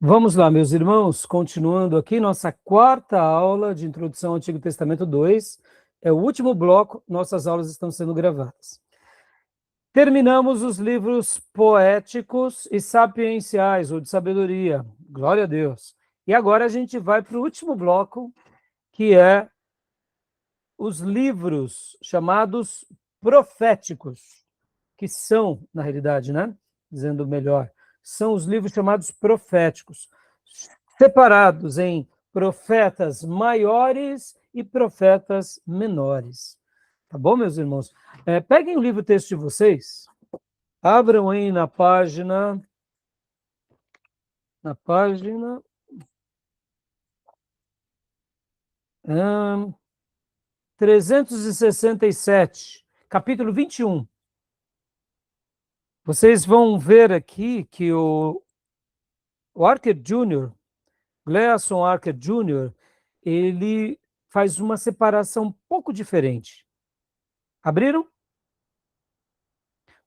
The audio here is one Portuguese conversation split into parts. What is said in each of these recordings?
Vamos lá, meus irmãos, continuando aqui nossa quarta aula de Introdução ao Antigo Testamento 2. É o último bloco, nossas aulas estão sendo gravadas. Terminamos os livros poéticos e sapienciais, ou de sabedoria. Glória a Deus. E agora a gente vai para o último bloco, que é os livros chamados proféticos, que são, na realidade, né? Dizendo melhor, são os livros chamados proféticos, separados em profetas maiores e profetas menores. Tá bom, meus irmãos? Peguem o livro texto de vocês, abram aí na página 367, capítulo 21. Vocês vão ver aqui que o Archer Jr., Gleason Archer Jr., ele faz uma separação um pouco diferente. Abriram?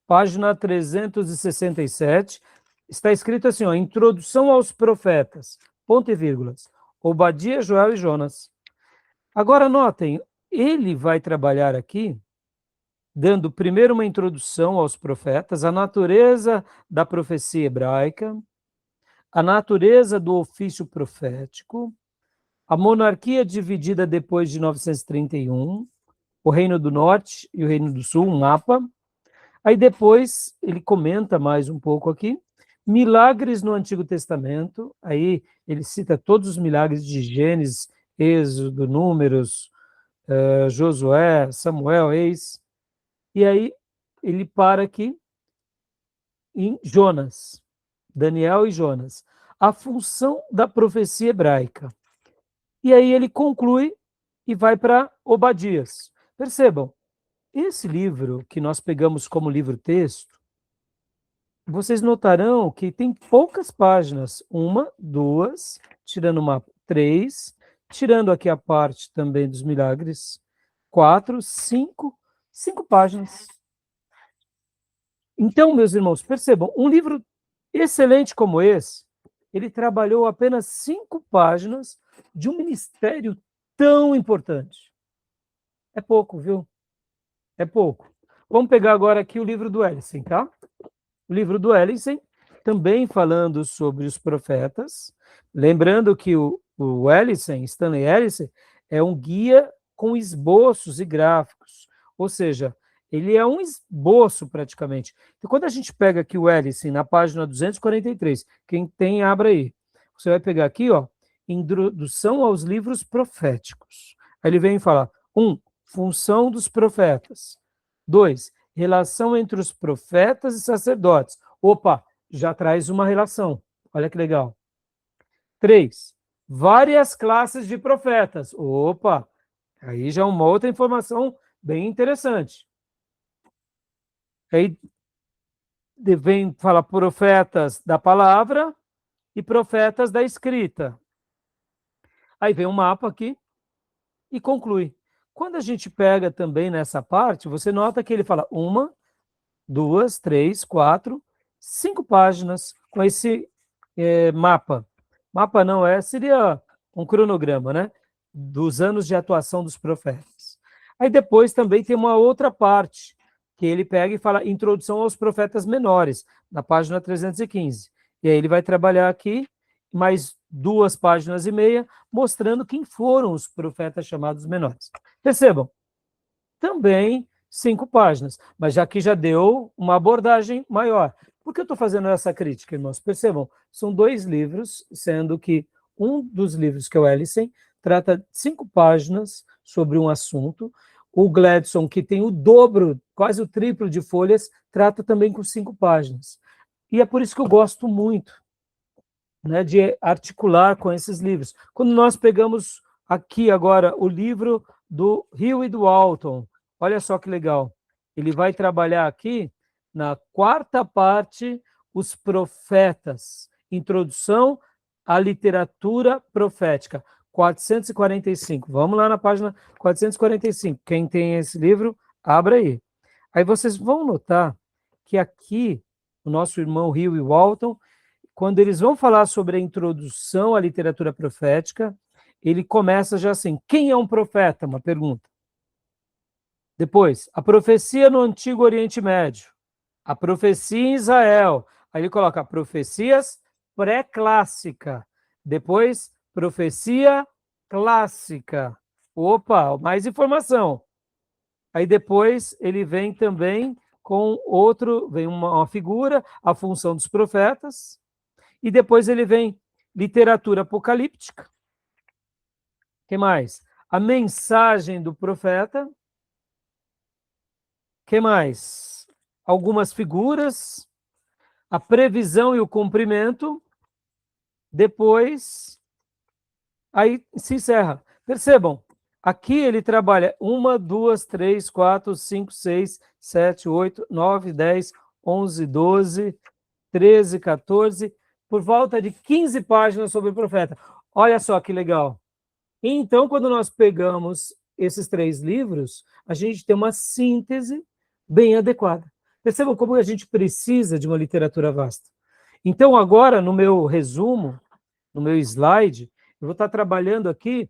Página 367. Está escrito assim, ó, Introdução aos Profetas, ponto e vírgulas, Obadias, Joel e Jonas. Agora notem, ele vai trabalhar aqui, dando primeiro uma introdução aos profetas, a natureza da profecia hebraica, a natureza do ofício profético, a monarquia dividida depois de 931, o Reino do Norte e o Reino do Sul, um mapa. Aí depois ele comenta mais um pouco aqui, milagres no Antigo Testamento, aí ele cita todos os milagres de Gênesis, Êxodo, Números, Josué, Samuel, Reis, e aí ele para aqui em Jonas, Daniel e Jonas, a função da profecia hebraica. E aí ele conclui e vai para Obadias. Percebam, esse livro que nós pegamos como livro-texto, vocês notarão que tem poucas páginas, uma, duas, tirando uma, três, tirando aqui a parte também dos milagres, quatro, cinco páginas. Então, meus irmãos, percebam, um livro excelente como esse, ele trabalhou apenas 5 páginas de um ministério tão importante. É pouco, viu? É pouco. Vamos pegar agora aqui o livro do Ellison, tá? O livro do Ellison, também falando sobre os profetas. Lembrando que o Ellison, Stanley Ellison, é um guia com esboços e gráficos. Ou seja, ele é um esboço praticamente. Então, quando a gente pega aqui o Ellison na página 243, quem tem, abra aí. Você vai pegar aqui, ó, Introdução aos livros proféticos. Aí ele vem falar, 1, função dos profetas. 2, relação entre os profetas e sacerdotes. Opa, já traz uma relação. Olha que legal. 3, várias classes de profetas. Opa, aí já é uma outra informação bem interessante. Aí vem falar profetas da palavra e profetas da escrita. Aí vem um mapa aqui e conclui. Quando a gente pega também nessa parte, você nota que ele fala 1, 2, 3, 4, 5 páginas com esse mapa. Mapa não seria um cronograma, né? Dos anos de atuação dos profetas. Aí depois também tem uma outra parte, que ele pega e fala Introdução aos Profetas Menores, na página 315. E aí ele vai trabalhar aqui mais 2 páginas e meia, mostrando quem foram os profetas chamados menores. Percebam, também 5 páginas, mas aqui já deu uma abordagem maior. Por que eu estou fazendo essa crítica, irmãos? Percebam, são 2 livros, sendo que um dos livros, que é o Ellison, trata 5 páginas sobre um assunto. O Gladson, que tem o dobro, quase o triplo de folhas, trata também com 5 páginas. E é por isso que eu gosto muito, né, de articular com esses livros. Quando nós pegamos aqui agora o livro do Hill e do Walton, olha só que legal. Ele vai trabalhar aqui na 4ª parte os profetas, introdução à literatura profética, 445. Vamos lá na página 445. Quem tem esse livro, abra aí. Aí vocês vão notar que aqui o nosso irmão Hill e Walton quando eles vão falar sobre a introdução à literatura profética, ele começa já assim, quem é um profeta? Uma pergunta. Depois, a profecia no Antigo Oriente Médio, a profecia em Israel. Aí ele coloca profecias pré-clássica. Depois, profecia clássica. Opa, mais informação. Aí depois ele vem também com outro, vem uma figura, a função dos profetas, e depois ele vem literatura apocalíptica. O que mais? A mensagem do profeta. O que mais? Algumas figuras, a previsão e o cumprimento. Depois, aí se encerra. Percebam, aqui ele trabalha 1, 2, 3, 4, 5, 6, 7, 8, 9, 10, 11, 12, 13, 14, por volta de 15 páginas sobre o profeta. Olha só que legal. Então, quando nós pegamos esses 3 livros, a gente tem uma síntese bem adequada. Percebam como a gente precisa de uma literatura vasta. Então, agora, no meu resumo, no meu slide, eu vou estar trabalhando aqui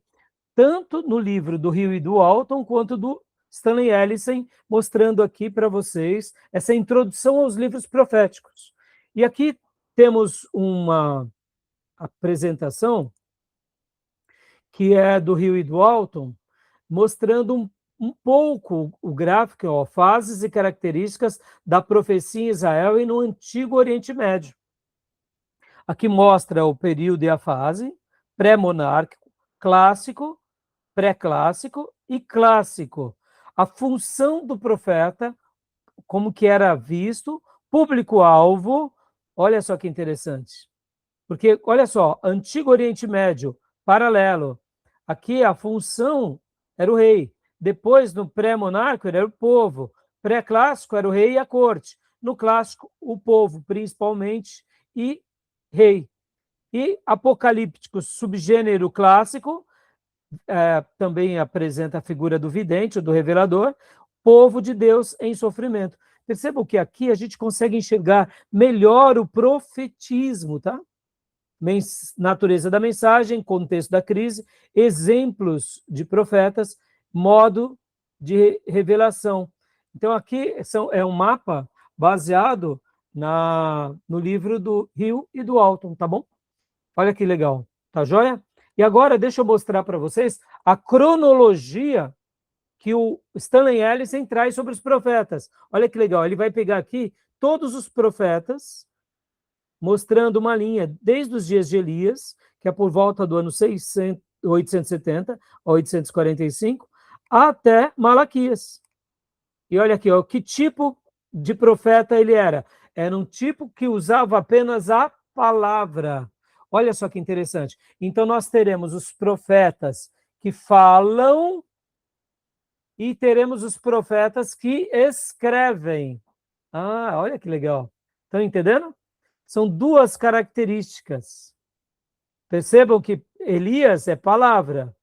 tanto no livro do Hill e do Walton, quanto do Stanley Ellison, mostrando aqui para vocês essa introdução aos livros proféticos. E aqui temos uma apresentação que é do Hill e do Walton, mostrando um pouco o gráfico, ó, fases e características da profecia em Israel e no Antigo Oriente Médio. Aqui mostra o período e a fase, pré-monárquico, clássico, pré-clássico e clássico. A função do profeta, como que era visto, público-alvo, olha só que interessante. Porque, olha só, Antigo Oriente Médio, paralelo. Aqui a função era o rei. Depois, no pré-monárquico, era o povo. Pré-clássico era o rei e a corte. No clássico, o povo, principalmente, e rei. E apocalíptico, subgênero clássico, também apresenta a figura do vidente, do revelador, povo de Deus em sofrimento. Percebam que aqui a gente consegue enxergar melhor o profetismo, tá? Natureza da mensagem, contexto da crise, exemplos de profetas, modo de revelação. Então, aqui é um mapa baseado no livro do Hill e do Walton, tá bom? Olha que legal, tá joia? E agora deixa eu mostrar para vocês a cronologia que o Stanley Ellison traz sobre os profetas. Olha que legal, ele vai pegar aqui todos os profetas, mostrando uma linha desde os dias de Elias, que é por volta do ano 870 a 845, até Malaquias. E olha aqui, ó, que tipo de profeta ele era? Era um tipo que usava apenas a palavra. Olha só que interessante. Então, nós teremos os profetas que falam e teremos os profetas que escrevem. Ah, olha que legal. Estão entendendo? São 2 características. Percebam que Elias é palavra.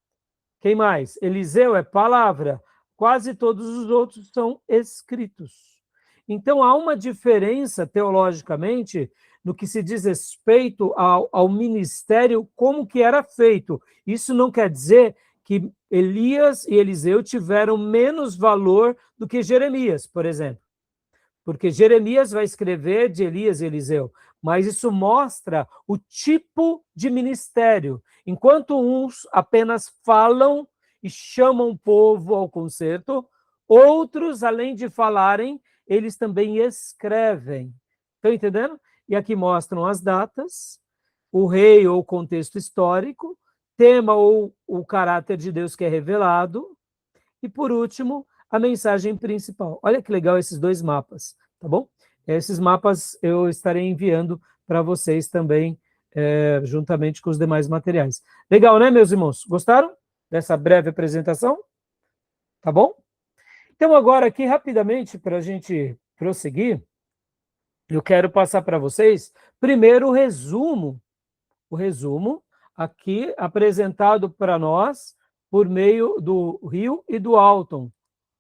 Quem mais? Eliseu é palavra. Quase todos os outros são escritos. Então, há uma diferença, teologicamente, no que se diz respeito ao ministério, como que era feito. Isso não quer dizer que Elias e Eliseu tiveram menos valor do que Jeremias, por exemplo. Porque Jeremias vai escrever de Elias e Eliseu, mas isso mostra o tipo de ministério. Enquanto uns apenas falam e chamam o povo ao concerto, outros, além de falarem, eles também escrevem. Estão entendendo? E aqui mostram as datas, o rei ou o contexto histórico, tema ou o caráter de Deus que é revelado, e, por último, a mensagem principal. Olha que legal esses 2 mapas, tá bom? Esses mapas eu estarei enviando para vocês também, juntamente com os demais materiais. Legal, né, meus irmãos? Gostaram dessa breve apresentação? Tá bom? Então, agora aqui, rapidamente, para a gente prosseguir, eu quero passar para vocês, primeiro, o resumo aqui apresentado para nós por meio do Hill e do Walton,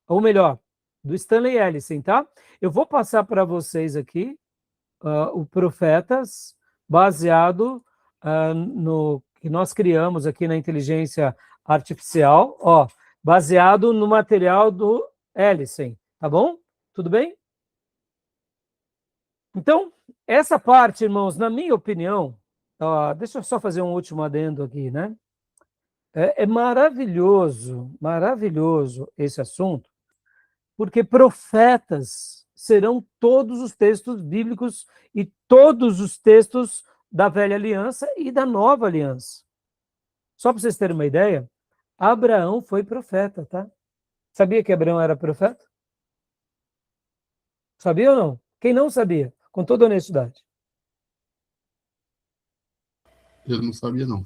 ou melhor, do Stanley Ellison, tá? Eu vou passar para vocês aqui o Profetas, baseado no que nós criamos aqui na inteligência artificial, ó, baseado no material do Ellison, tá bom? Tudo bem? Então, essa parte, irmãos, na minha opinião, deixa eu só fazer um último adendo aqui, né? É maravilhoso, maravilhoso esse assunto, porque profetas serão todos os textos bíblicos e todos os textos da Velha Aliança e da Nova Aliança. Só para vocês terem uma ideia, Abraão foi profeta, tá? Sabia que Abraão era profeta? Sabia ou não? Quem não sabia? Com toda honestidade. Eu não sabia, não.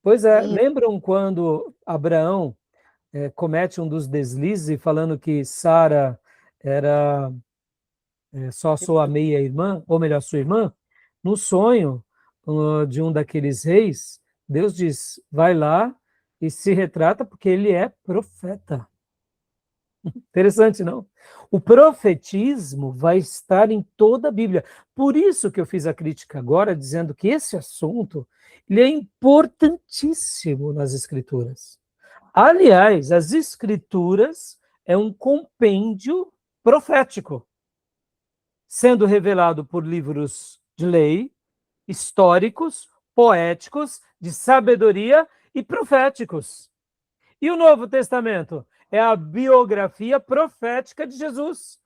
Pois é, lembram quando Abraão comete um dos deslizes, falando que Sara era só sua meia-irmã, ou melhor, sua irmã? No sonho de um daqueles reis, Deus diz, vai lá e se retrata porque ele é profeta. Interessante, não? O profetismo vai estar em toda a Bíblia. Por isso que eu fiz a crítica agora, dizendo que esse assunto ele é importantíssimo nas Escrituras. Aliás, as Escrituras é um compêndio profético, sendo revelado por livros de lei, históricos, poéticos, de sabedoria e proféticos. E o Novo Testamento é a biografia profética de Jesus.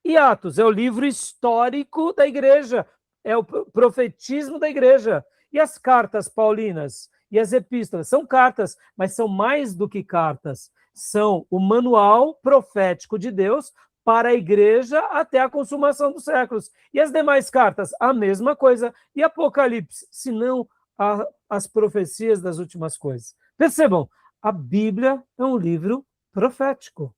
E Atos é o livro histórico da igreja, é o profetismo da igreja. E as cartas paulinas e as epístolas são cartas, mas são mais do que cartas. São o manual profético de Deus para a igreja até a consumação dos séculos. E as demais cartas, a mesma coisa. E Apocalipse, se não as profecias das últimas coisas. Percebam, a Bíblia é um livro profético.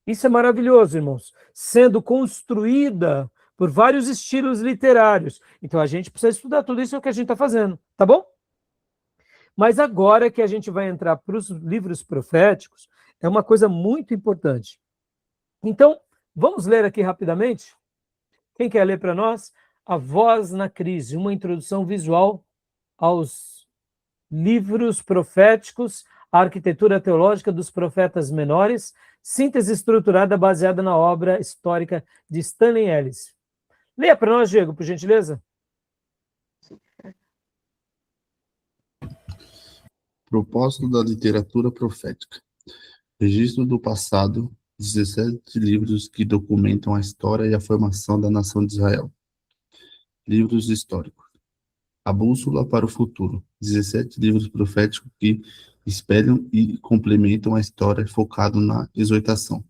Isso é maravilhoso, irmãos. Sendo construída por vários estilos literários. Então a gente precisa estudar tudo isso, é o que a gente está fazendo, tá bom? Mas agora que a gente vai entrar para os livros proféticos, é uma coisa muito importante. Então, vamos ler aqui rapidamente? Quem quer ler para nós? A Voz na Crise, uma introdução visual aos livros proféticos, a arquitetura teológica dos profetas menores, síntese estruturada baseada na obra histórica de Stanley Ellis. Leia para nós, Diego, por gentileza. Propósito da literatura profética. Registro do passado, 17 livros que documentam a história e a formação da nação de Israel. Livros históricos. A bússola para o futuro, 17 livros proféticos que espelham e complementam a história focado na exortação.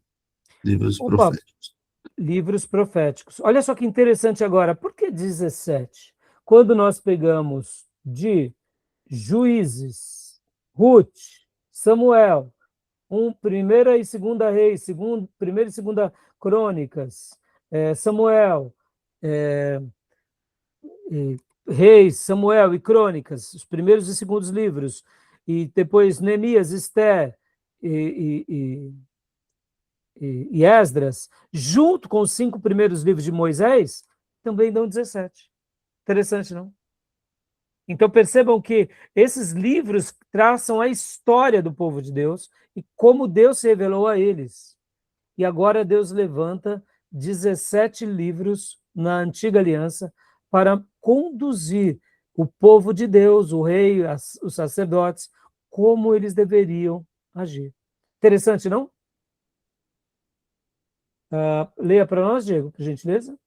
Livros proféticos. Livros proféticos. Olha só que interessante agora, por que 17? Quando nós pegamos de Juízes, Ruth, Samuel, Primeira e Segunda Reis, Primeira e Segunda Crônicas, Samuel, Reis, Samuel e Crônicas, os primeiros e segundos livros, e depois Neemias, Esther e Esdras, junto com os 5 primeiros livros de Moisés, também dão 17. Interessante, não? Então percebam que esses livros traçam a história do povo de Deus e como Deus se revelou a eles. E agora Deus levanta 17 livros na Antiga Aliança para conduzir o povo de Deus, o rei, os sacerdotes, como eles deveriam agir. Interessante, não? Leia para nós, Diego, por gentileza.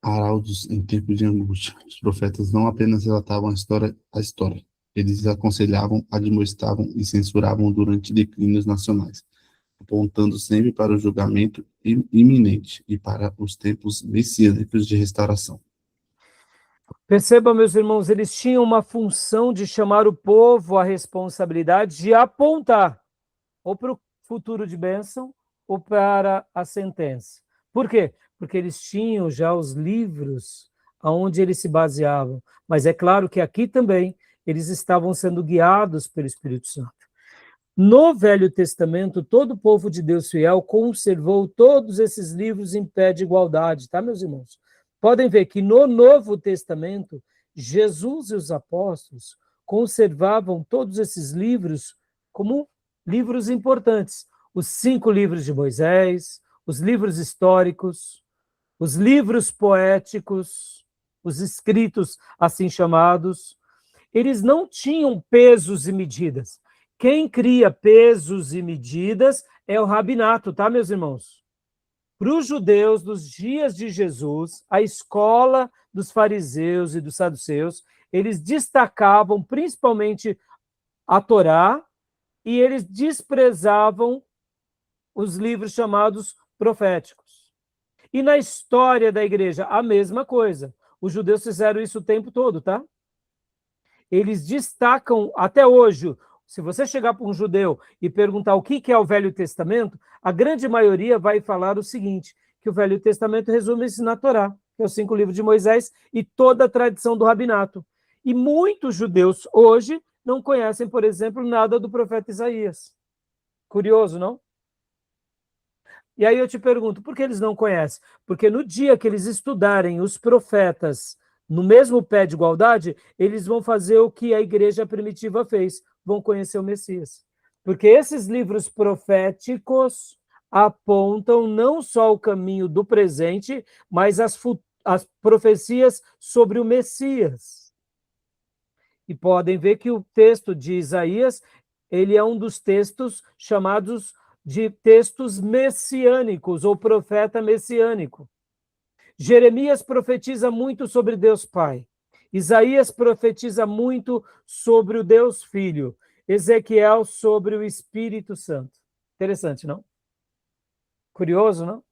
Araudos em tempos de angústia. Os profetas não apenas relatavam a história. Eles aconselhavam, admoestavam e censuravam durante declínios nacionais, apontando sempre para o julgamento iminente e para os tempos messiânicos de restauração. Percebam, meus irmãos, eles tinham uma função de chamar o povo à responsabilidade de apontar ou para o futuro de bênção ou para a sentença. Por quê? Porque eles tinham já os livros aonde eles se baseavam. Mas é claro que aqui também eles estavam sendo guiados pelo Espírito Santo. No Velho Testamento, todo o povo de Deus fiel conservou todos esses livros em pé de igualdade, tá, meus irmãos? podem ver que no Novo Testamento, Jesus e os apóstolos conservavam todos esses livros como livros importantes. Os 5 livros de Moisés, os livros históricos, os livros poéticos, os escritos assim chamados, eles não tinham pesos e medidas. Quem cria pesos e medidas é o rabinato, tá, meus irmãos? Para os judeus dos dias de Jesus, a escola dos fariseus e dos saduceus, eles destacavam principalmente a Torá e eles desprezavam os livros chamados proféticos. E na história da igreja, a mesma coisa. Os judeus fizeram isso o tempo todo, tá? Eles destacam, até hoje, se você chegar para um judeu e perguntar o que é o Velho Testamento, a grande maioria vai falar o seguinte, que o Velho Testamento resume-se na Torá, que é os 5 livros de Moisés e toda a tradição do rabinato. E muitos judeus hoje não conhecem, por exemplo, nada do profeta Isaías. Curioso, não? E aí eu te pergunto, por que eles não conhecem? Porque no dia que eles estudarem os profetas no mesmo pé de igualdade, eles vão fazer o que a igreja primitiva fez, vão conhecer o Messias. Porque esses livros proféticos apontam não só o caminho do presente, mas as profecias sobre o Messias. E podem ver que o texto de Isaías, ele é um dos textos chamados de textos messiânicos, ou profeta messiânico. Jeremias profetiza muito sobre Deus Pai. Isaías profetiza muito sobre o Deus Filho. Ezequiel sobre o Espírito Santo. Interessante, não? Curioso, não?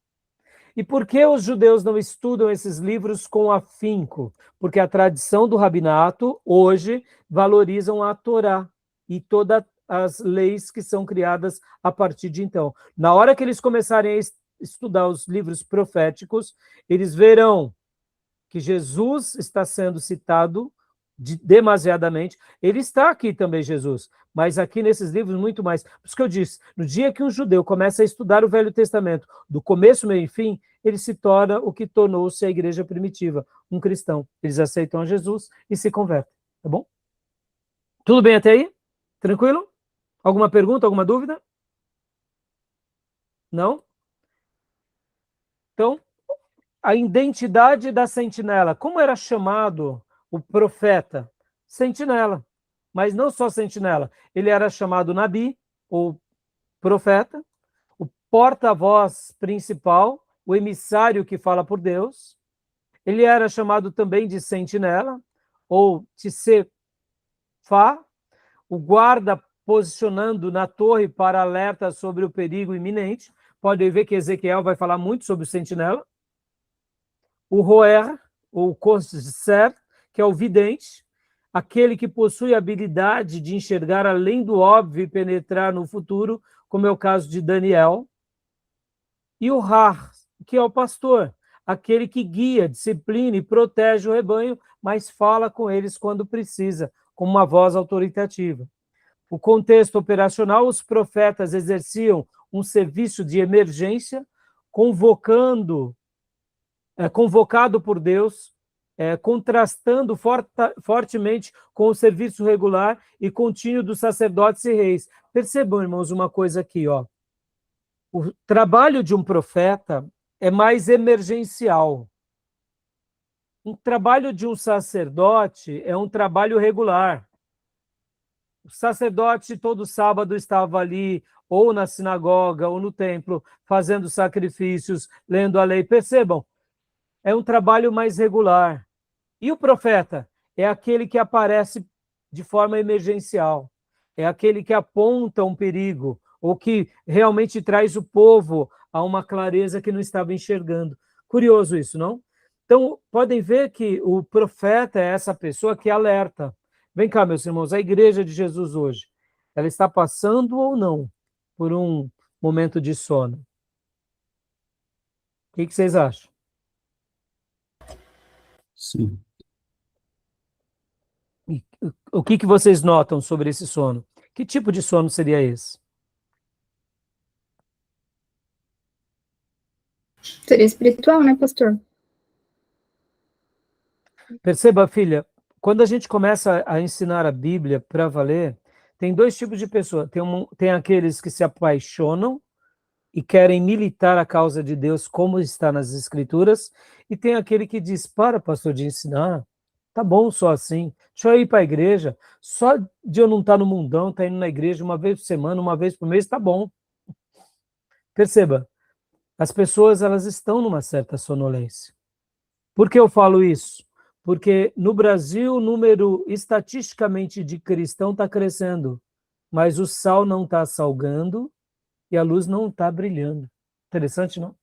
E por que os judeus não estudam esses livros com afinco? Porque a tradição do rabinato, hoje, valorizam a Torá e todas as leis que são criadas a partir de então. Na hora que eles começarem a estudar os livros proféticos, eles verão que Jesus está sendo citado demasiadamente. Ele está aqui também, Jesus, mas aqui nesses livros muito mais. Por isso que eu disse, no dia que um judeu começa a estudar o Velho Testamento, do começo, meio e fim, ele se torna o que tornou-se a igreja primitiva, um cristão. Eles aceitam a Jesus e se convertem, tá bom? Tudo bem até aí? Tranquilo? Alguma pergunta, alguma dúvida? Não? Então, a identidade da sentinela. Como era chamado o profeta? Sentinela. Mas não só sentinela. Ele era chamado Nabi, ou profeta, o porta-voz principal, o emissário que fala por Deus. Ele era chamado também de sentinela, ou Tsefá, o guarda posicionando na torre para alerta sobre o perigo iminente. Pode ver que Ezequiel vai falar muito sobre o sentinela. O Roer, ou Corser, que é o vidente, aquele que possui a habilidade de enxergar além do óbvio e penetrar no futuro, como é o caso de Daniel. E o Har, que é o pastor, aquele que guia, disciplina e protege o rebanho, mas fala com eles quando precisa, com uma voz autoritativa. O contexto operacional, os profetas exerciam um serviço de emergência, convocado por Deus, contrastando fortemente com o serviço regular e contínuo dos sacerdotes e reis. Percebam, irmãos, uma coisa aqui, ó. O trabalho de um profeta é mais emergencial. O trabalho de um sacerdote é um trabalho regular. O sacerdote todo sábado estava ali, ou na sinagoga, ou no templo, fazendo sacrifícios, lendo a lei. Percebam, é um trabalho mais regular. E o profeta é aquele que aparece de forma emergencial, é aquele que aponta um perigo, ou que realmente traz o povo a uma clareza que não estava enxergando. Curioso isso, não? Então, podem ver que o profeta é essa pessoa que alerta. Vem cá, meus irmãos, a igreja de Jesus hoje, ela está passando ou não por um momento de sono? O que vocês acham? Sim. E o que vocês notam sobre esse sono? Que tipo de sono seria esse? Seria espiritual, né, pastor? Perceba, filha, quando a gente começa a ensinar a Bíblia para valer, tem dois tipos de pessoa. Tem aqueles que se apaixonam e querem militar a causa de Deus, como está nas Escrituras, e tem aquele que diz: para, pastor, de ensinar, tá bom só assim, deixa eu ir para a igreja, só de eu não estar no mundão, estar indo na igreja uma vez por semana, uma vez por mês, tá bom. Perceba, as pessoas elas estão numa certa sonolência. Por que eu falo isso? Porque no Brasil o número estatisticamente de cristão está crescendo, mas o sal não está salgando e a luz não está brilhando. Interessante, não?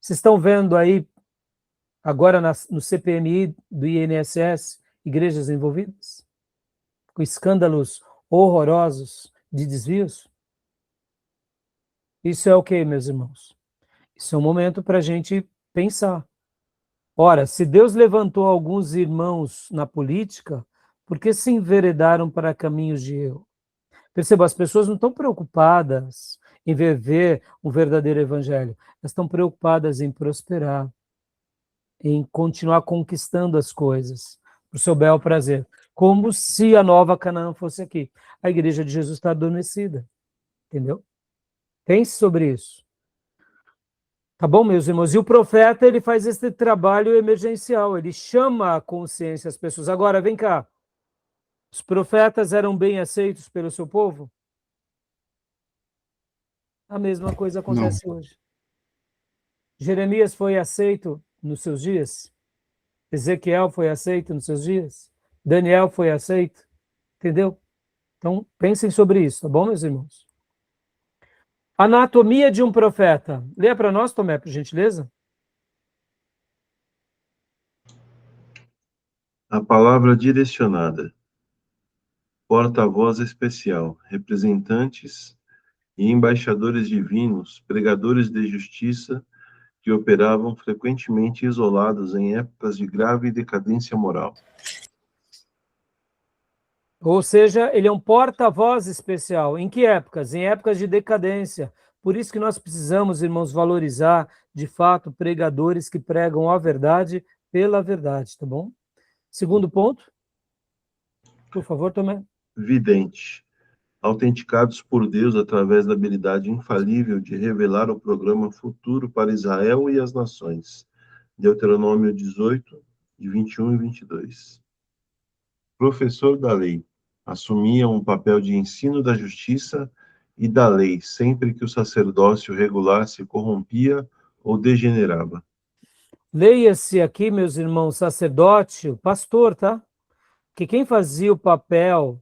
Vocês estão vendo aí, agora no CPMI do INSS, igrejas envolvidas? Com escândalos horrorosos de desvios? Isso é o que, meus irmãos? Isso é um momento para a gente pensar. Ora, se Deus levantou alguns irmãos na política, por que se enveredaram para caminhos de erro? Perceba, as pessoas não estão preocupadas em viver um verdadeiro evangelho. Elas estão preocupadas em prosperar, em continuar conquistando as coisas, para o seu bel prazer. Como se a nova Canaã fosse aqui. A igreja de Jesus está adormecida. Entendeu? Pense sobre isso. Tá bom, meus irmãos? E o profeta, ele faz esse trabalho emergencial, ele chama a consciência as pessoas. Agora, vem cá. Os profetas eram bem aceitos pelo seu povo? A mesma coisa Não, acontece hoje. Jeremias foi aceito nos seus dias? Ezequiel foi aceito nos seus dias? Daniel foi aceito? Entendeu? Então, pensem sobre isso, tá bom, meus irmãos? Anatomia de um profeta. Leia para nós, Tomé, por gentileza. A palavra direcionada. Porta-voz especial, representantes e embaixadores divinos, pregadores de justiça, que operavam frequentemente isolados em épocas de grave decadência moral. Ou seja, ele é um porta-voz especial. Em que épocas? Em épocas de decadência. Por isso que nós precisamos, irmãos, valorizar, de fato, pregadores que pregam a verdade pela verdade, tá bom? Segundo ponto, por favor, Tomé. Vidente. Autenticados por Deus através da habilidade infalível de revelar o programa futuro para Israel e as nações. Deuteronômio 18, de 21 e 22. Professor da lei. Assumia um papel de ensino da justiça e da lei, sempre que o sacerdócio regular se corrompia ou degenerava. Leia-se aqui, meus irmãos, sacerdote, o pastor, tá? Que quem fazia o papel,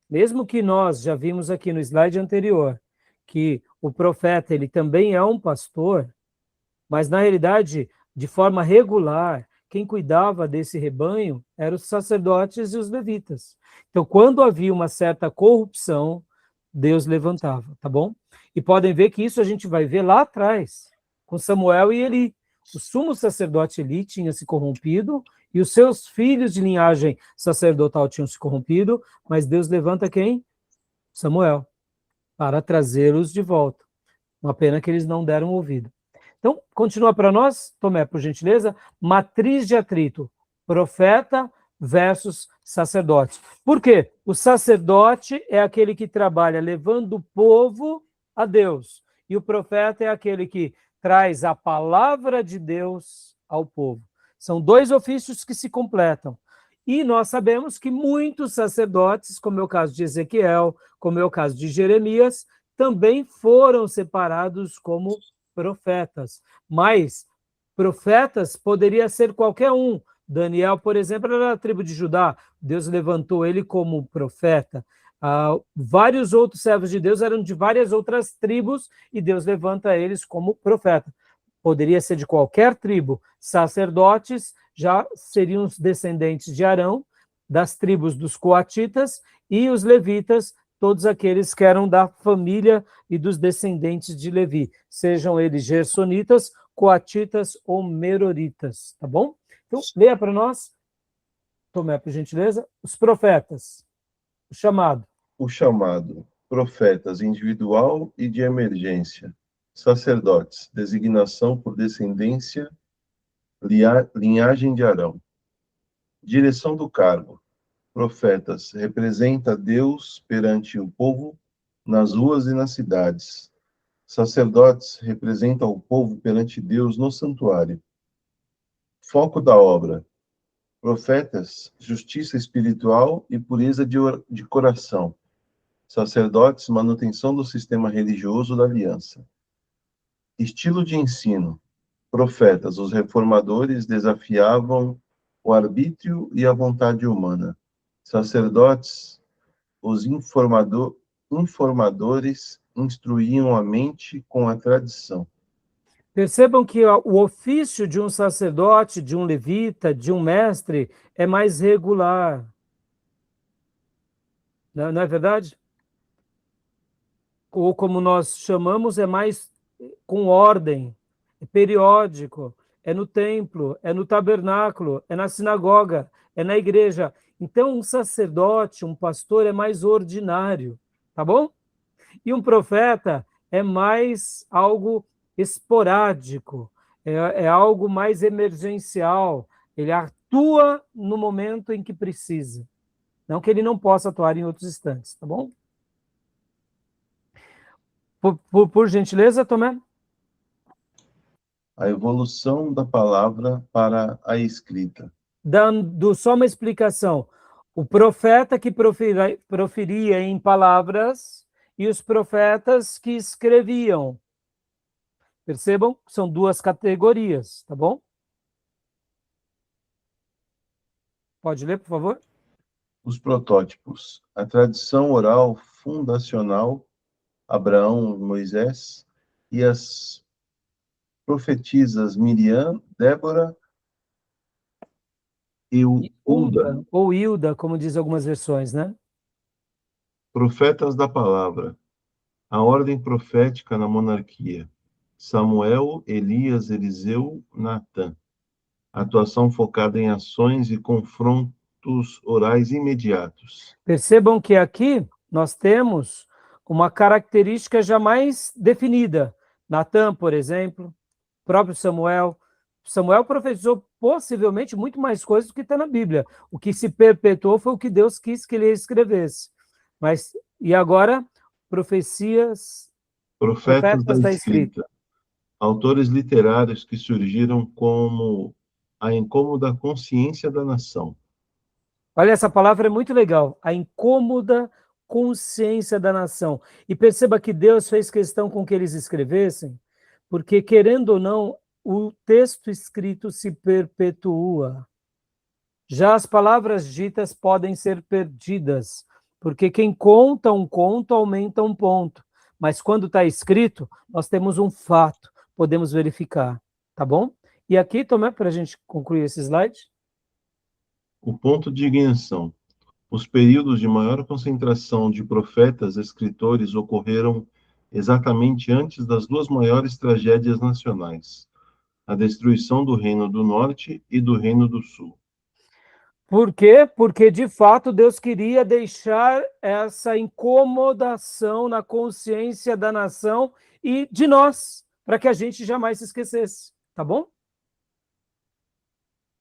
mesmo que nós já vimos aqui no slide anterior, que o profeta, ele também é um pastor, mas na realidade, de forma regular, quem cuidava desse rebanho eram os sacerdotes e os levitas. Então, quando havia uma certa corrupção, Deus levantava, tá bom? E podem ver que isso a gente vai ver lá atrás, com Samuel e Eli. O sumo sacerdote Eli tinha se corrompido e os seus filhos de linhagem sacerdotal tinham se corrompido, mas Deus levanta quem? Samuel, para trazê-los de volta. Uma pena que eles não deram ouvido. Então, continua para nós, Tomé, por gentileza, matriz de atrito, profeta versus sacerdote. Por quê? O sacerdote é aquele que trabalha levando o povo a Deus, e o profeta é aquele que traz a palavra de Deus ao povo. São dois ofícios que se completam. E nós sabemos que muitos sacerdotes, como é o caso de Ezequiel, como é o caso de Jeremias, também foram separados como profetas. Mas profetas poderia ser qualquer um. Daniel, por exemplo, era da tribo de Judá. Deus levantou ele como profeta. Vários outros servos de Deus eram de várias outras tribos e Deus levanta eles como profeta. Poderia ser de qualquer tribo. Sacerdotes já seriam os descendentes de Arão, das tribos dos coatitas, e os levitas, todos aqueles que eram da família e dos descendentes de Levi, sejam eles gersonitas, coatitas ou meroritas, tá bom? Então, leia para nós, Tomé, por gentileza, os profetas, o chamado. O chamado. Profetas individual e de emergência. Sacerdotes. Designação por descendência, linhagem de Arão. Direção do cargo. Profetas representa Deus perante o povo nas ruas e nas cidades. Sacerdotes representam o povo perante Deus no santuário. Foco da obra. Profetas, justiça espiritual e pureza de coração. Sacerdotes, manutenção do sistema religioso da aliança. Estilo de ensino. Profetas, os reformadores desafiavam o arbítrio e a vontade humana. Sacerdotes, os informadores instruíam a mente com a tradição. Percebam que o ofício de um sacerdote, de um levita, de um mestre, é mais regular. Não é verdade? Ou como nós chamamos, é mais com ordem, é periódico, é no templo, é no tabernáculo, é na sinagoga, é na igreja. Então, um sacerdote, um pastor é mais ordinário, tá bom? E um profeta é mais algo esporádico, é algo mais emergencial. Ele atua no momento em que precisa. Não que ele não possa atuar em outros instantes, tá bom? Por gentileza, Tomé. A evolução da palavra para a escrita. Dando só uma explicação. O profeta que proferia em palavras e os profetas que escreviam. Percebam? São duas categorias, tá bom? Pode ler, por favor? Os protótipos. A tradição oral fundacional, Abraão, Moisés, e as profetisas Miriam, Débora e Hulda. Ou Hilda, como diz algumas versões, né? Profetas da palavra. A ordem profética na monarquia. Samuel, Elias, Eliseu, Natã. Atuação focada em ações e confrontos orais imediatos. Percebam que aqui nós temos uma característica já mais definida. Natã, por exemplo, próprio Samuel. Samuel profetizou possivelmente muito mais coisas do que está na Bíblia. O que se perpetuou foi o que Deus quis que ele escrevesse. Mas, e agora, profecias, Profetas da escrita. Autores literários que surgiram como a incômoda consciência da nação. Olha, essa palavra é muito legal. A incômoda consciência da nação. E perceba que Deus fez questão com que eles escrevessem, porque, querendo ou não, o texto escrito se perpetua. Já as palavras ditas podem ser perdidas, porque quem conta um conto aumenta um ponto. Mas quando está escrito, nós temos um fato, podemos verificar, tá bom? E aqui, Tomé, para a gente concluir esse slide. O ponto de ignição. Os períodos de maior concentração de profetas escritores ocorreram exatamente antes das duas maiores tragédias nacionais, a destruição do Reino do Norte e do Reino do Sul. Por quê? Porque, de fato, Deus queria deixar essa incomodação na consciência da nação e de nós, para que a gente jamais se esquecesse, tá bom?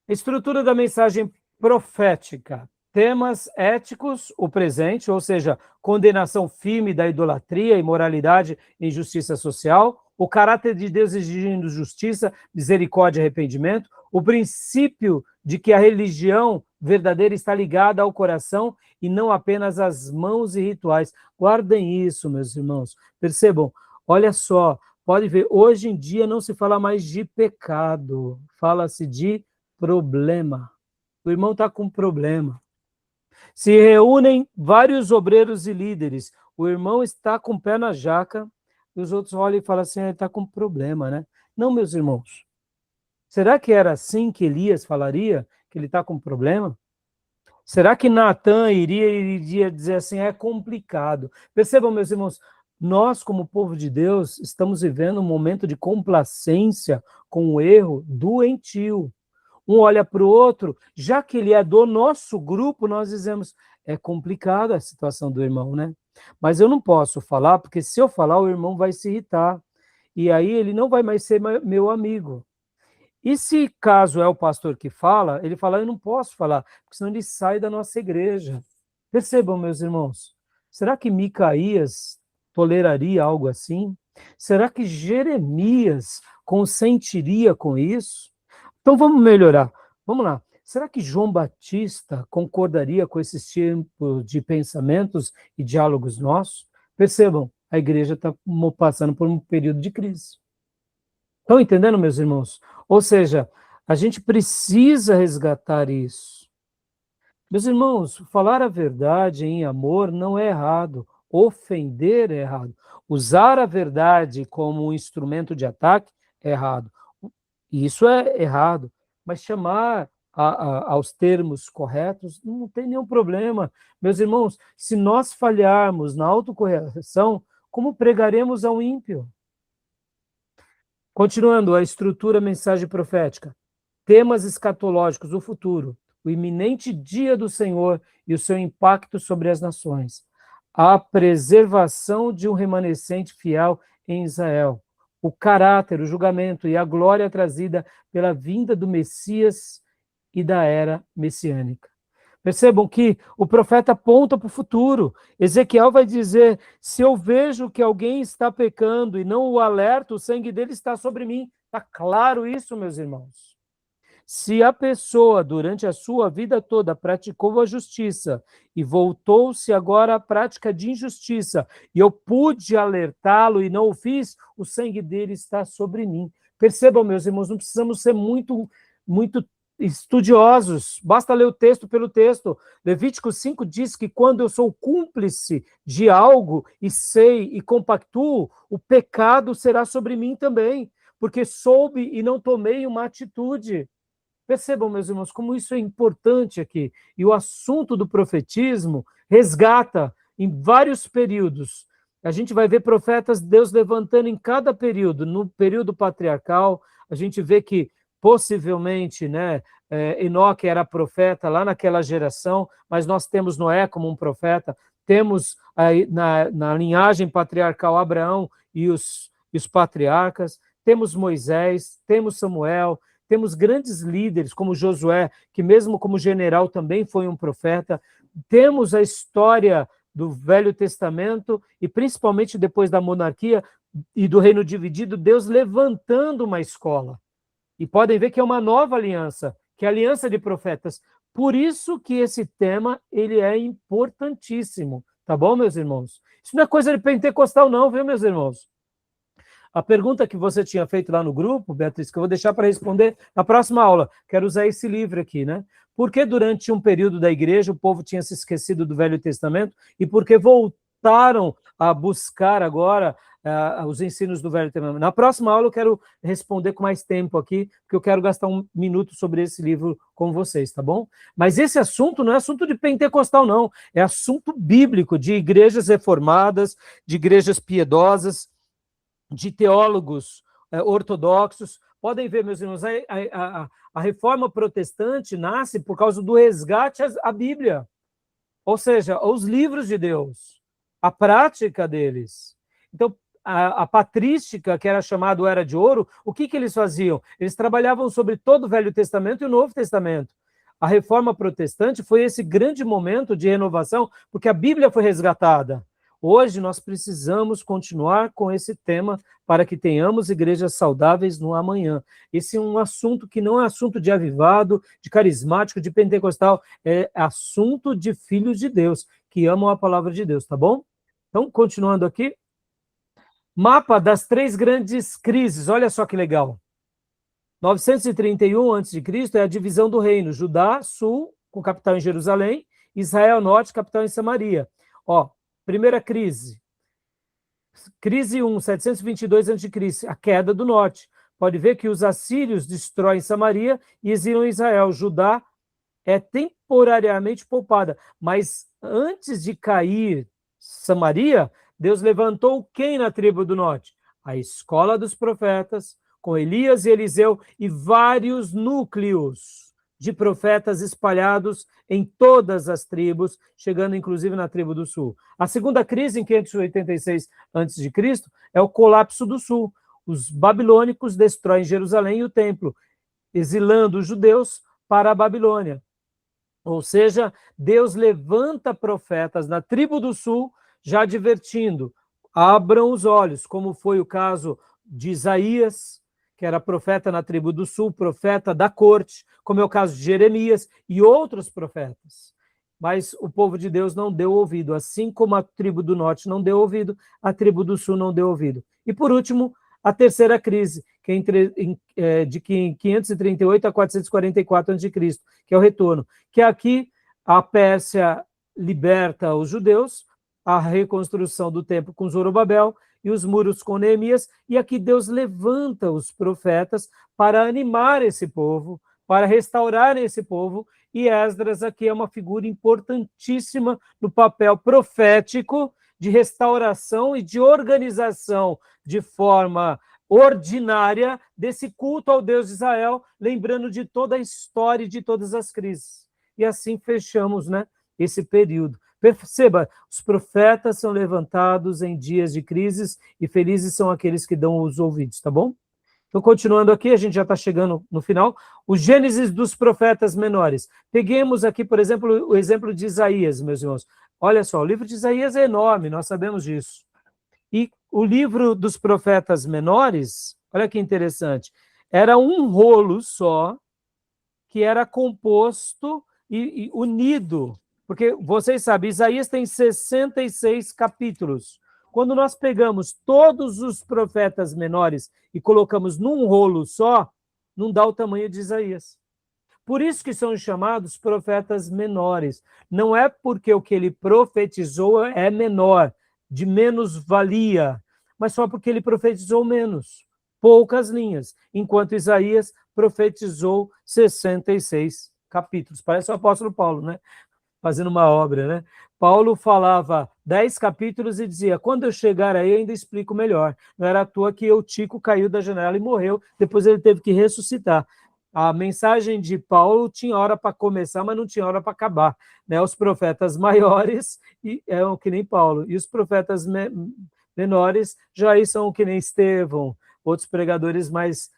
Estrutura da mensagem profética. Temas éticos, o presente, ou seja, condenação firme da idolatria, imoralidade e injustiça social, o caráter de Deus exigindo justiça, misericórdia e arrependimento, o princípio de que a religião verdadeira está ligada ao coração e não apenas às mãos e rituais. Guardem isso, meus irmãos. Percebam, olha só, pode ver, hoje em dia não se fala mais de pecado, fala-se de problema. O irmão está com problema. Se reúnem vários obreiros e líderes, o irmão está com o pé na jaca, e os outros olham e falam assim, ele está com problema, né? Não, meus irmãos. Será que era assim que Elias falaria, que ele está com problema? Será que Natã iria dizer assim, é complicado? Percebam, meus irmãos, nós, como povo de Deus, estamos vivendo um momento de complacência com o erro doentio. Um olha para o outro, já que ele é do nosso grupo, nós dizemos, é complicada a situação do irmão, né? Mas eu não posso falar, porque se eu falar, o irmão vai se irritar. E aí ele não vai mais ser meu amigo. E se caso é o pastor que fala, ele fala, eu não posso falar, porque senão ele sai da nossa igreja. Percebam, meus irmãos, será que Micaías toleraria algo assim? Será que Jeremias consentiria com isso? Então vamos melhorar. Vamos lá. Será que João Batista concordaria com esses tipos de pensamentos e diálogos nossos? Percebam, a igreja está passando por um período de crise. Estão entendendo, meus irmãos? Ou seja, a gente precisa resgatar isso. Meus irmãos, falar a verdade em amor não é errado. Ofender é errado. Usar a verdade como um instrumento de ataque é errado. Isso é errado. Mas chamar aos termos corretos não tem nenhum problema. Meus irmãos, se nós falharmos na autocorreção, como pregaremos ao ímpio? Continuando, a estrutura mensagem profética. Temas escatológicos, o futuro, o iminente dia do Senhor e o seu impacto sobre as nações. A preservação de um remanescente fiel em Israel. O caráter, o julgamento e a glória trazida pela vinda do Messias e da era messiânica. Percebam que o profeta aponta para o futuro. Ezequiel vai dizer, se eu vejo que alguém está pecando e não o alerto, o sangue dele está sobre mim. Está claro isso, meus irmãos. Se a pessoa, durante a sua vida toda, praticou a justiça e voltou-se agora à prática de injustiça, e eu pude alertá-lo e não o fiz, o sangue dele está sobre mim. Percebam, meus irmãos, não precisamos ser muito estudiosos, basta ler o texto pelo texto. Levítico 5 diz que quando eu sou cúmplice de algo e sei e compactuo, o pecado será sobre mim também, porque soube e não tomei uma atitude. Percebam, meus irmãos, como isso é importante aqui. E o assunto do profetismo resgata em vários períodos. A gente vai ver profetas Deus levantando em cada período. No período patriarcal, a gente vê que possivelmente, Enoque era profeta lá naquela geração, mas nós temos Noé como um profeta, temos aí na linhagem patriarcal Abraão e os patriarcas, temos Moisés, temos Samuel, temos grandes líderes como Josué, que mesmo como general também foi um profeta, temos a história do Velho Testamento e principalmente depois da monarquia e do reino dividido, Deus levantando uma escola. E podem ver que é uma nova aliança, que é a aliança de profetas. Por isso que esse tema ele é importantíssimo, tá bom, meus irmãos? Isso não é coisa de pentecostal não, viu, meus irmãos? A pergunta que você tinha feito lá no grupo, Beatriz, que eu vou deixar para responder na próxima aula, quero usar esse livro aqui, né? Por que durante um período da igreja o povo tinha se esquecido do Velho Testamento e por que voltaram a buscar agora os ensinos do Velho Testamento? Na próxima aula eu quero responder com mais tempo aqui, porque eu quero gastar um minuto sobre esse livro com vocês, tá bom? Mas esse assunto não é assunto de pentecostal, não. É assunto bíblico, de igrejas reformadas, de igrejas piedosas, de teólogos ortodoxos. Podem ver, meus irmãos, a reforma protestante nasce por causa do resgate à Bíblia, ou seja, aos livros de Deus, a prática deles. Então, a patrística, que era chamado Era de Ouro, o que eles faziam? Eles trabalhavam sobre todo o Velho Testamento e o Novo Testamento. A reforma protestante foi esse grande momento de renovação, porque a Bíblia foi resgatada. Hoje nós precisamos continuar com esse tema para que tenhamos igrejas saudáveis no amanhã. Esse é um assunto que não é assunto de avivado, de carismático, de pentecostal, é assunto de filhos de Deus, que amam a palavra de Deus, tá bom? Então, continuando aqui. Mapa das 3 grandes crises, olha só que legal. 931 a.C. é a divisão do reino, Judá, sul, com capital em Jerusalém, Israel, norte, capital em Samaria. Primeira crise. Crise 1, 722 a.C., a queda do norte. Pode ver que os assírios destroem Samaria e exilam Israel. Judá é temporariamente poupada. Mas antes de cair Samaria, Deus levantou quem na tribo do norte? A escola dos profetas, com Elias e Eliseu e vários núcleos de profetas espalhados em todas as tribos, chegando inclusive na tribo do sul. A segunda crise, em 586 a.C., é o colapso do sul. Os babilônicos destroem Jerusalém e o templo. exilando os judeus para a Babilônia. Ou seja, Deus levanta profetas na tribo do sul, já advertindo, abram os olhos, como foi o caso de Isaías, que era profeta na tribo do sul, profeta da corte, como é o caso de Jeremias e outros profetas. Mas o povo de Deus não deu ouvido, assim como a tribo do norte não deu ouvido, a tribo do sul não deu ouvido. E por último, a terceira crise, que é de 538 a 444 a.C., que é o retorno, que aqui a Pérsia liberta os judeus, a reconstrução do templo com Zorobabel e os muros com Neemias, e aqui Deus levanta os profetas para animar esse povo, para restaurar esse povo, e Esdras aqui é uma figura importantíssima no papel profético de restauração e de organização de forma ordinária desse culto ao Deus de Israel, lembrando de toda a história e de todas as crises. E assim fechamos, né, esse período. Perceba, os profetas são levantados em dias de crises e felizes são aqueles que dão os ouvidos, tá bom? Então, continuando aqui, a gente já está chegando no final. O Gênesis dos profetas menores. Peguemos aqui, por exemplo, o exemplo de Isaías, meus irmãos. Olha só, o livro de Isaías é enorme, nós sabemos disso. E o livro dos profetas menores, olha que interessante, era um rolo só, que era composto e unido, porque vocês sabem, Isaías tem 66 capítulos. Quando nós pegamos todos os profetas menores e colocamos num rolo só, não dá o tamanho de Isaías. Por isso que são chamados profetas menores. Não é porque o que ele profetizou é menor, de menos valia, mas só porque ele profetizou menos, poucas linhas, enquanto Isaías profetizou 66 capítulos. Parece o apóstolo Paulo, né? Fazendo uma obra, né? Paulo falava 10 capítulos e dizia, quando eu chegar aí, ainda explico melhor. Não era à toa que Eutico caiu da janela e morreu, depois ele teve que ressuscitar. A mensagem de Paulo tinha hora para começar, mas não tinha hora para acabar. Né? Os profetas maiores são que nem Paulo, e os profetas menores já são que nem Estevão, outros pregadores mais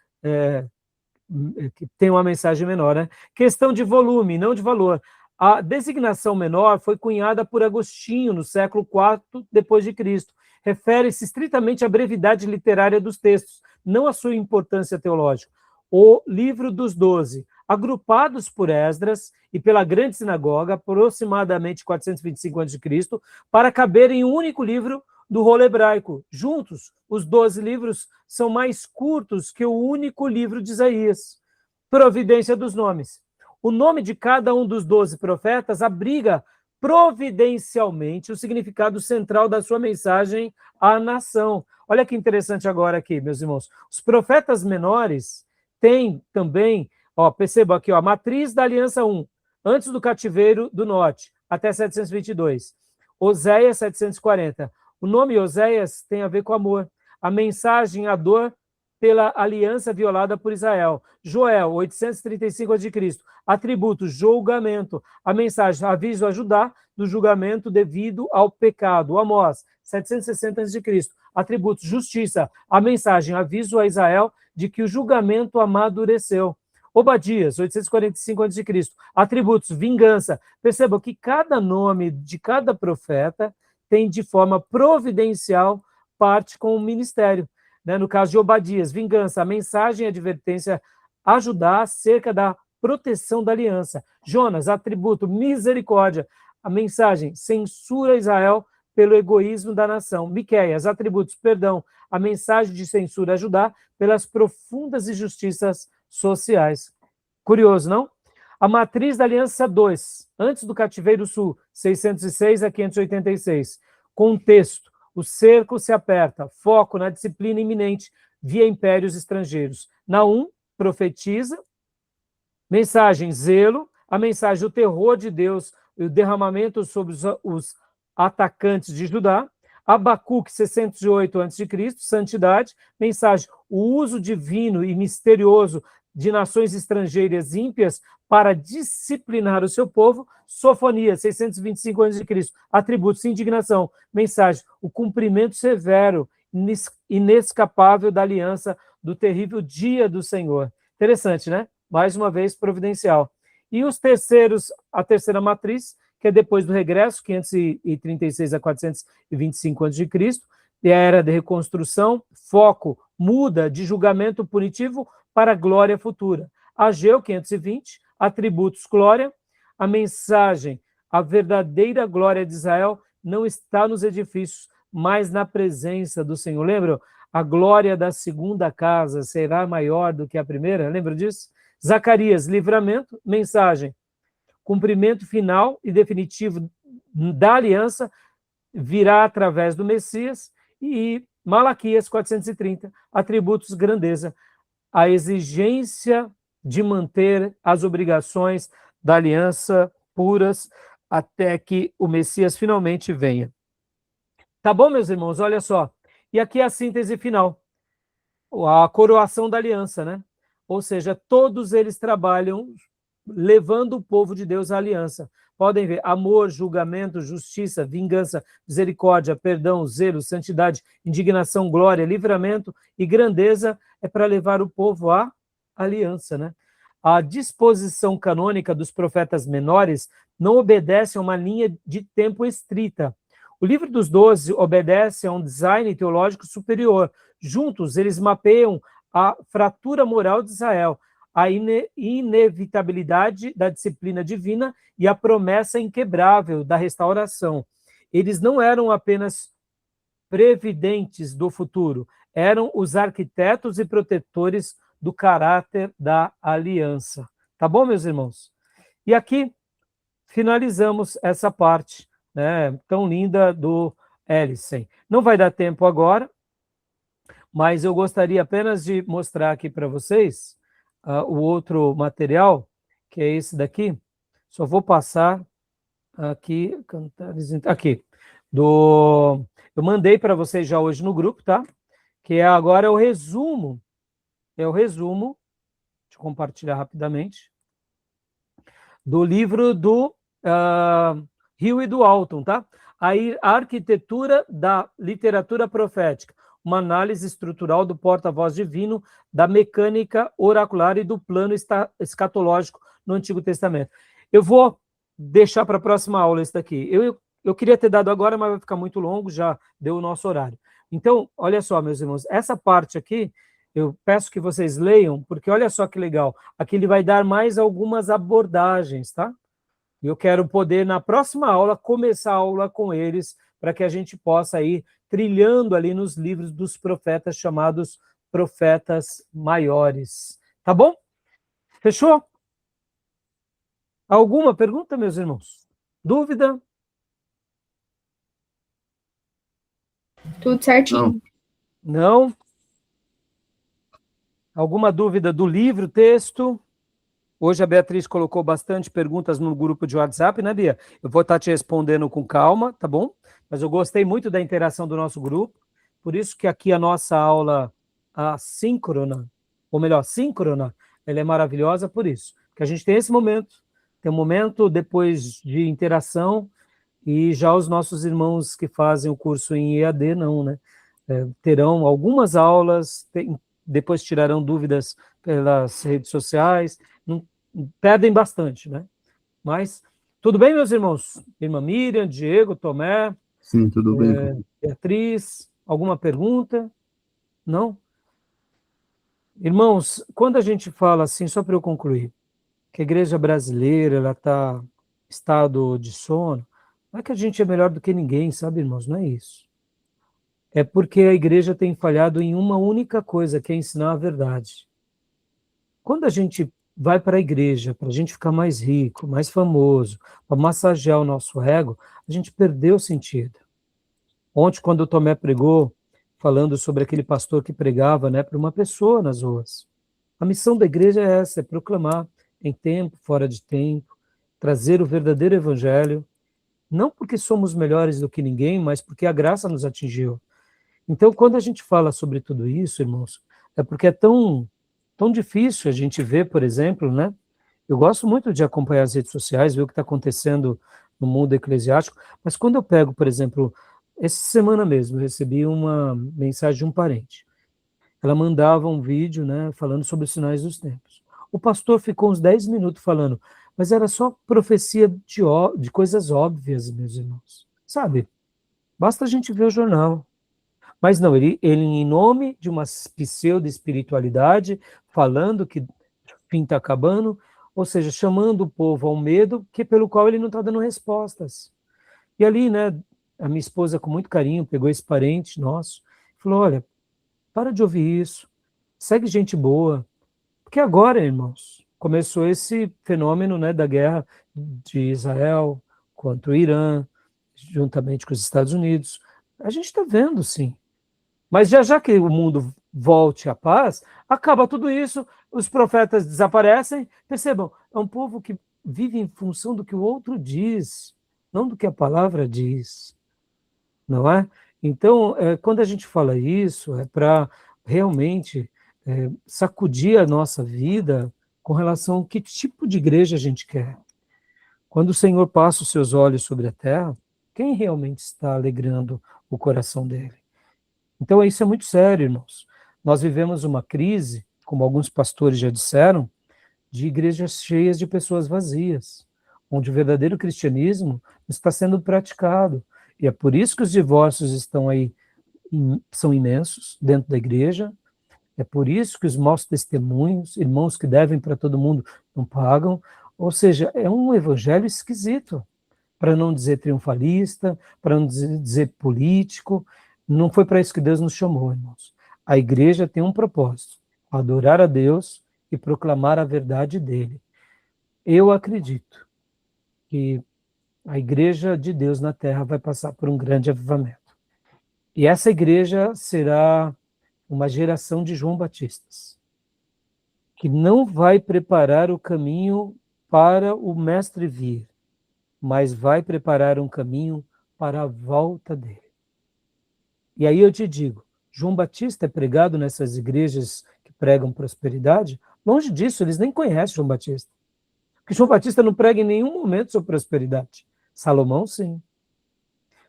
que têm uma mensagem menor. Né? Questão de volume, não de valor. A designação menor foi cunhada por Agostinho no século IV depois de Cristo. Refere-se estritamente à brevidade literária dos textos, não à sua importância teológica. O livro dos 12, agrupados por Esdras e pela grande sinagoga, aproximadamente 425 a.C., para caber em um único livro do rolo hebraico. Juntos, os 12 livros são mais curtos que o único livro de Isaías. Providência dos nomes. O nome de cada um dos 12 profetas abriga providencialmente o significado central da sua mensagem à nação. Olha que interessante agora aqui, meus irmãos. Os profetas menores têm também, perceba aqui, a matriz da aliança 1, antes do cativeiro do norte, até 722. Oséias, 740. O nome Oséias tem a ver com amor. A mensagem, a dor pela aliança violada por Israel. Joel, 835 a.C. Atributo, julgamento. A mensagem, aviso a Judá do julgamento devido ao pecado. Amós, 760 a.C. Atributo, justiça. A mensagem, aviso a Israel de que o julgamento amadureceu. Obadias, 845 a.C. Atributos, vingança. Percebam que cada nome de cada profeta tem de forma providencial parte com o ministério. No caso de Obadias, vingança, a mensagem e advertência a Judá acerca da proteção da aliança. Jonas, atributo, misericórdia, a mensagem, censura Israel pelo egoísmo da nação. Miqueias, atributos, perdão, a mensagem de censura a Judá pelas profundas injustiças sociais. Curioso, não? A matriz da aliança 2, antes do cativeiro sul, 606 a 586. Contexto. O cerco se aperta, foco na disciplina iminente via impérios estrangeiros. Na 1, profetiza, mensagem, zelo, a mensagem, o terror de Deus e o derramamento sobre os atacantes de Judá. Abacuque, 608 a.C., santidade, mensagem, o uso divino e misterioso de nações estrangeiras ímpias para disciplinar o seu povo. Sofonias, 625 a.C., atributos, indignação, mensagem, o cumprimento severo, inescapável da aliança do terrível dia do Senhor. Interessante, né? mais uma vez providencial. E os terceiros, a terceira matriz, que é depois do regresso, 536 a 425 a.C., e a era de reconstrução, foco muda de julgamento punitivo para glória futura. Ageu, 520, atributos glória, a mensagem, a verdadeira glória de Israel não está nos edifícios, mas na presença do Senhor. Lembram? A glória da segunda casa será maior do que a primeira, lembra disso? Zacarias, livramento, mensagem, cumprimento final e definitivo da aliança virá através do Messias. E Malaquias 430, atributos grandeza, a exigência de manter as obrigações da aliança puras até que o Messias finalmente venha. Tá bom, meus irmãos? Olha só. E aqui é a síntese final. A coroação da aliança, né? Ou seja, todos eles trabalham levando o povo de Deus à aliança. Podem ver, amor, julgamento, justiça, vingança, misericórdia, perdão, zelo, santidade, indignação, glória, livramento e grandeza é para levar o povo à aliança, né? A disposição canônica dos profetas menores não obedece a uma linha de tempo estrita. O livro dos 12 obedece a um design teológico superior. Juntos, eles mapeiam a fratura moral de Israel, a inevitabilidade da disciplina divina e a promessa inquebrável da restauração. Eles não eram apenas previdentes do futuro, eram os arquitetos e protetores do caráter da aliança. Tá bom, meus irmãos? E aqui finalizamos essa parte, né, tão linda do Elissen. Não vai dar tempo agora, mas eu gostaria apenas de mostrar aqui para vocês o outro material, que é esse daqui. Só vou passar aqui, aqui, eu mandei para vocês já hoje no grupo, tá? Que agora é o resumo, deixa eu compartilhar rapidamente, do livro do Hill e do Alton, tá? A arquitetura da literatura profética, uma análise estrutural do porta-voz divino, da mecânica oracular e do plano escatológico no Antigo Testamento. Eu vou deixar para a próxima aula isso daqui. Eu queria ter dado agora, mas vai ficar muito longo, já deu o nosso horário. Então, olha só, meus irmãos, essa parte aqui, eu peço que vocês leiam, porque olha só que legal. Aqui ele vai dar mais algumas abordagens, tá? E eu quero poder, na próxima aula, começar a aula com eles, para que a gente possa ir trilhando ali nos livros dos profetas, chamados profetas maiores. Tá bom? Fechou? Alguma pergunta, meus irmãos? Dúvida? Tudo certinho. Não? Alguma dúvida do livro, texto? Hoje a Beatriz colocou bastante perguntas no grupo de WhatsApp, né, Bia? Eu vou estar te respondendo com calma, tá bom? Mas eu gostei muito da interação do nosso grupo, por isso que aqui a nossa aula assíncrona, ou melhor, síncrona, ela é maravilhosa por isso, porque a gente tem esse momento, tem um momento depois de interação, e já os nossos irmãos que fazem o curso em EAD, não, né? Terão algumas aulas, depois tirarão dúvidas pelas redes sociais, perdem bastante, né? Mas, tudo bem, meus irmãos? Irmã Miriam, Diego, Tomé? Sim, tudo bem. Beatriz, alguma pergunta? Não? Irmãos, quando a gente fala assim, só para eu concluir, que a igreja brasileira, ela está em estado de sono, não é que a gente é melhor do que ninguém, sabe, irmãos? Não é isso. É porque a igreja tem falhado em uma única coisa, que é ensinar a verdade. Quando a gente vai para a igreja, para a gente ficar mais rico, mais famoso, para massagear o nosso ego, a gente perdeu o sentido. Ontem, quando o Tomé pregou, falando sobre aquele pastor que pregava, né, para uma pessoa nas ruas. A missão da igreja é essa, é proclamar em tempo, fora de tempo, trazer o verdadeiro evangelho, não porque somos melhores do que ninguém, mas porque a graça nos atingiu. Então, quando a gente fala sobre tudo isso, irmãos, é porque é tão difícil a gente ver, por exemplo, né? Eu gosto muito de acompanhar as redes sociais, ver o que está acontecendo no mundo eclesiástico, mas quando eu pego, por exemplo, essa semana mesmo, eu recebi uma mensagem de um parente. Ela mandava um vídeo, né, falando sobre os sinais dos tempos. O pastor ficou uns 10 minutos falando, mas era só profecia de coisas óbvias, meus irmãos. Sabe? Basta a gente ver o jornal. Mas não, ele em nome de uma pseudo-espiritualidade, falando que o fim está acabando, ou seja, chamando o povo ao medo, pelo qual ele não está dando respostas. E ali, né, a minha esposa, com muito carinho, pegou esse parente nosso, falou, olha, para de ouvir isso, segue gente boa, porque agora, irmãos, começou esse fenômeno, né, da guerra de Israel contra o Irã, juntamente com os Estados Unidos. A gente está vendo, sim. Mas já que o mundo volte à paz, acaba tudo isso, os profetas desaparecem. Percebam, é um povo que vive em função do que o outro diz, não do que a palavra diz, não é? Então, quando a gente fala isso, é para realmente sacudir a nossa vida com relação a que tipo de igreja a gente quer. Quando o Senhor passa os seus olhos sobre a terra, quem realmente está alegrando o coração dele? Então, isso é muito sério, irmãos. Nós vivemos uma crise, como alguns pastores já disseram, de igrejas cheias de pessoas vazias, onde o verdadeiro cristianismo está sendo praticado. E é por isso que os divórcios estão aí, são imensos dentro da igreja, é por isso que os maus testemunhos, irmãos que devem para todo mundo, não pagam. Ou seja, é um evangelho esquisito, para não dizer triunfalista, para não dizer político. Não foi para isso que Deus nos chamou, irmãos. A igreja tem um propósito, adorar a Deus e proclamar a verdade dele. Eu acredito que a igreja de Deus na terra vai passar por um grande avivamento. E essa igreja será uma geração de João Batistas, que não vai preparar o caminho para o mestre vir, mas vai preparar um caminho para a volta dele. E aí eu te digo, João Batista é pregado nessas igrejas que pregam prosperidade? Longe disso, eles nem conhecem João Batista. Porque João Batista não prega em nenhum momento sobre prosperidade. Salomão, sim.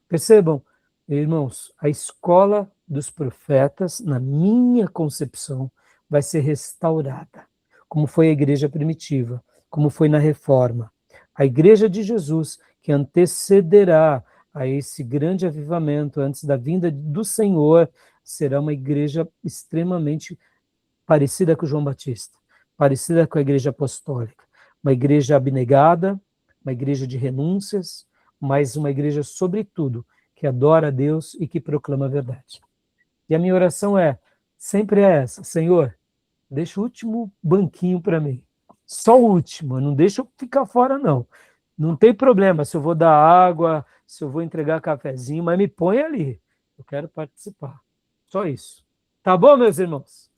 Percebam, irmãos, a escola dos profetas, na minha concepção, vai ser restaurada, como foi a igreja primitiva, como foi na reforma. A igreja de Jesus, que antecederá a esse grande avivamento antes da vinda do Senhor, será uma igreja extremamente parecida com João Batista, parecida com a igreja apostólica, uma igreja abnegada, uma igreja de renúncias, mas uma igreja, sobretudo, que adora a Deus e que proclama a verdade. E a minha oração sempre é essa, Senhor, deixa o último banquinho para mim, só o último, não deixa eu ficar fora não. Não tem problema se eu vou dar água, se eu vou entregar cafezinho, mas me põe ali. Eu quero participar. Só isso. Tá bom, meus irmãos?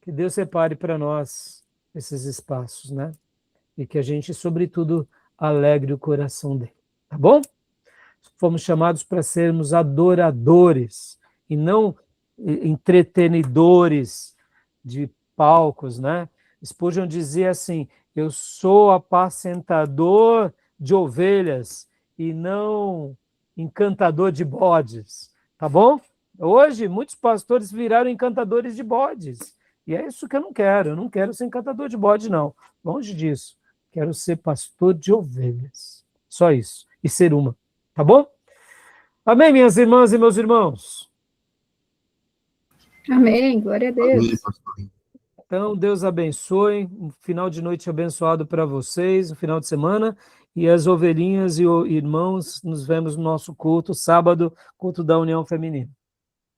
Que Deus separe para nós esses espaços, né? E que a gente, sobretudo, alegre o coração dele. Tá bom? Fomos chamados para sermos adoradores e não entretenedores de palcos, né? Spurgeon dizia assim, eu sou apacentador de ovelhas e não encantador de bodes, tá bom? Hoje, muitos pastores viraram encantadores de bodes, e é isso que eu não quero ser encantador de bode, não, longe disso, quero ser pastor de ovelhas, só isso, e ser uma, tá bom? Amém, minhas irmãs e meus irmãos? Amém, glória a Deus. Amém, pastor. Então, Deus abençoe, um final de noite abençoado para vocês, um final de semana, e as ovelhinhas e irmãos, nos vemos no nosso culto, sábado, culto da União Feminina.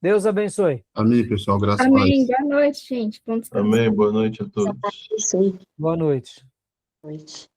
Deus abençoe. Amém, pessoal. Graças a Amém, Deus. boa noite, gente. Bom descanso. Amém. Boa noite a todos. Isso aí. Boa noite. Boa noite.